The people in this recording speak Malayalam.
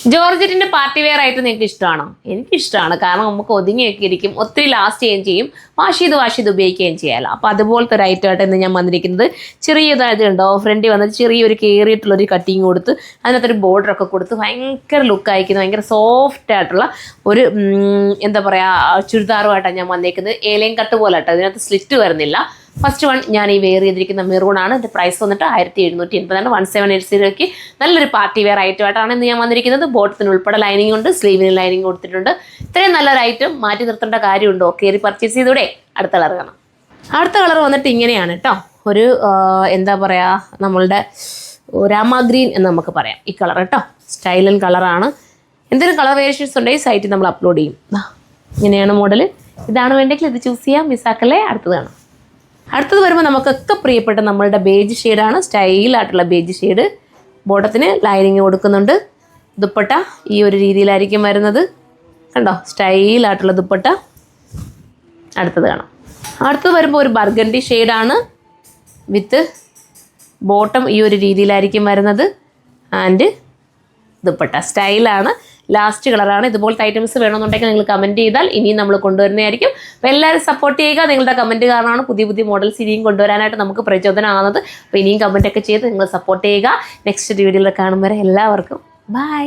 ജോർജറ്റിൻ്റെ പാർട്ടി വെയർ ആയിട്ട് നിങ്ങൾക്ക് ഇഷ്ടമാണോ? എനിക്കിഷ്ടമാണ്. കാരണം നമുക്ക് ഒതുങ്ങിയൊക്കെ ഇരിക്കും, ഒത്തിരി ലാസ്റ്റ് ചെയ്യുകയും ചെയ്യും, വാഷ് ചെയ്ത് ഉപയോഗിക്കുകയും ചെയ്യാമല്ലോ. അപ്പോൾ അതുപോലത്തെ ഒരു ഐറ്റമായിട്ട് ഇന്ന് ഞാൻ വന്നിരിക്കുന്നത് ചെറിയതായത് ഉണ്ടോ ഫ്രണ്ടിൽ വന്നിട്ട് ചെറിയൊരു കയറിയിട്ടുള്ളൊരു കട്ടിങ് കൊടുത്ത് അതിനകത്തൊരു ബോർഡറൊക്കെ കൊടുത്ത് ഭയങ്കര ലുക്ക് അയക്കുന്നത്, ഭയങ്കര സോഫ്റ്റ് ആയിട്ടുള്ള ഒരു എന്താ പറയുക ചുരിദാറുമായിട്ടാണ് ഞാൻ വന്നേക്കുന്നത്. ഏലയും കട്ട് പോലെ കേട്ടോ, ഇതിനകത്ത് സ്ലിറ്റ് വരുന്നില്ല. ഫസ്റ്റ് വൺ ഞാൻ ഈ വെയർ ചെയ്തിരിക്കുന്ന മെറൂണാണ്. ഇതിൻ്റെ പ്രൈസ് വന്നിട്ട് 1780 1780 നല്ലൊരു പാർട്ടി വെയർ ഐറ്റമായിട്ടാണ് ഇന്ന് ഞാൻ വന്നിരിക്കുന്നത്. ബോട്ടത്തിന് ഉൾപ്പെടെ ലൈനിങ് ഉണ്ട്, സ്ലീവിന് ലൈനിങ് കൊടുത്തിട്ടുണ്ട്. ഇത്രയും നല്ലൊരു ഐറ്റം മാറ്റി നിർത്തേണ്ട കാര്യമുണ്ടോ? കയറി പർച്ചേസ് ചെയ്തൂടെ? അടുത്ത കളർ കാണാം. അടുത്ത കളർ വന്നിട്ട് ഇങ്ങനെയാണ് കേട്ടോ. ഒരു എന്താ പറയുക, നമ്മളുടെ രാമ ഗ്രീൻ എന്ന് നമുക്ക് പറയാം ഈ കളർ കേട്ടോ. സ്റ്റൈലൻ കളറാണ്. എന്തെങ്കിലും കളർ വേരിയേഷൻസ് ഉണ്ടെങ്കിൽ സൈറ്റിൽ നമ്മൾ അപ്ലോഡ് ചെയ്യും. ഇങ്ങനെയാണ് മോഡൽ. ഇതാണ് വേണ്ടെങ്കിൽ ഇത് ചൂസ് ചെയ്യാം, മിസ്സാക്കല്ലേ. അടുത്തത് കാണാം. അടുത്തത് വരുമ്പോൾ നമുക്കൊക്കെ പ്രിയപ്പെട്ട നമ്മളുടെ ബേജ് ഷെയ്ഡാണ്. സ്റ്റൈലായിട്ടുള്ള ബേജ് ഷെയ്ഡ്. ബോട്ടത്തിന് ലൈനിങ് കൊടുക്കുന്നുണ്ട്. ദുപ്പട്ട ഈ ഒരു രീതിയിലായിരിക്കും വരുന്നത്. കണ്ടോ, സ്റ്റൈലായിട്ടുള്ള ദുപ്പട്ട. അടുത്തത് കാണാം. അടുത്തത് വരുമ്പോൾ ഒരു ബർഗണ്ടി ഷെയ്ഡാണ്. വിത്ത് ബോട്ടം ഈ ഒരു രീതിയിലായിരിക്കും വരുന്നത്. ആൻഡ് ദുപ്പട്ട സ്റ്റൈലാണ്. ലാസ്റ്റ് കളറാണ്. ഇതുപോലത്തെ ഐറ്റംസ് വേണമെന്നുണ്ടെങ്കിൽ നിങ്ങൾ കമൻറ്റ് ചെയ്താൽ ഇനിയും നമ്മൾ കൊണ്ടുവരുന്നതായിരിക്കും. അപ്പോൾ എല്ലാവരും സപ്പോർട്ട് ചെയ്യുക. നിങ്ങളുടെ കമൻറ്റ് കാരണമാണ് പുതിയ മോഡൽസ് ഇനിയും കൊണ്ടുവരാനായിട്ട് നമുക്ക് പ്രചോദനമാകുന്നത്. അപ്പോൾ ഇനിയും കമൻറ്റൊക്കെ ചെയ്ത് നിങ്ങൾ സപ്പോർട്ട് ചെയ്യുക. നെക്സ്റ്റ് വീഡിയോയിൽ കാണും വരെ എല്ലാവർക്കും ബൈ.